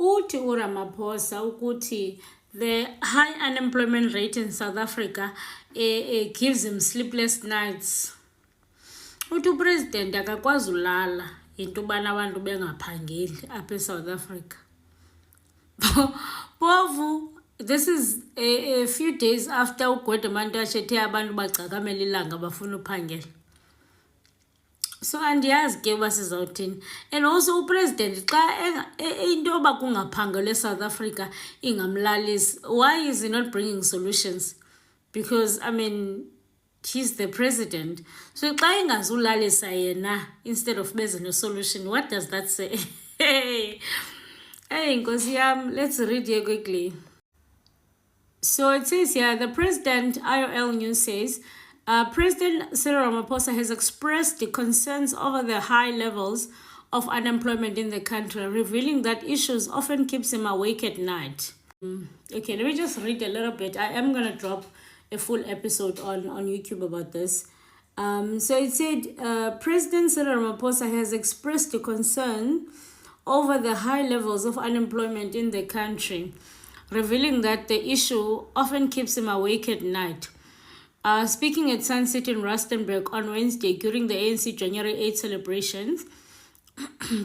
uthi uRamaphosa ukuthi the high unemployment rate in South Africa gives him sleepless nights. Uthi upresident akakwazi ulala into ubana abantu bengaphangeli apha eSouth Africa. Povu, this is a few days after uGwede Mantashe ethe abantu bagcakamela ilanga bafuna uphangela. So andiyazi ke basizawuthini. And also upresident xa into yoba kungaphangela eSouth Africa ingamlalisi, why is he not bringing solutions? Because I mean, he's the president. So xa ingazulalisa yena instead of beze no solution, what does that say? Hey Nkosi yam, let's read here quickly. So it says here, the president, IOL News says, President Cyril Ramaphosa has expressed the concerns over the high levels of unemployment in the country, revealing that issues often keeps him awake at night. Okay, let me just read a little bit. I am going to drop a full episode on YouTube about this. So it said, President Cyril Ramaphosa has expressed the concern over the high levels of unemployment in the country, revealing that the issue often keeps him awake at night. Speaking at Sun City in Rustenburg on Wednesday during the ANC January 8 celebrations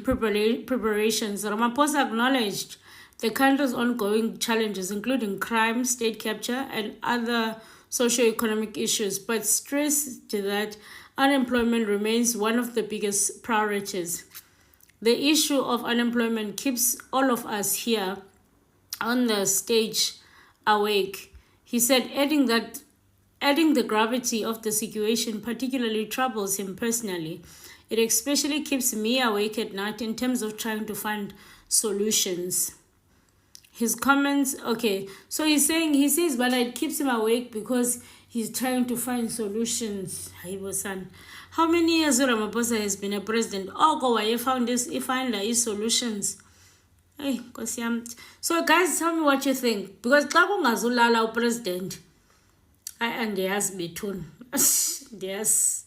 preparations, Ramaphosa acknowledged the country's ongoing challenges, including crime, state capture, and other socio-economic issues, but stressed that unemployment remains one of the biggest priorities. The issue of unemployment keeps all of us here on the stage awake, he said, adding the gravity of the situation particularly troubles him personally. It especially keeps me awake at night in terms of trying to find solutions. His comments, okay, so he says, but it keeps him awake because he's trying to find solutions. How many years Ramaphosa has been a president? He find his solutions. Hey, so guys, tell me what you think. Because xa kungazulala upresident, and there's between. Yes.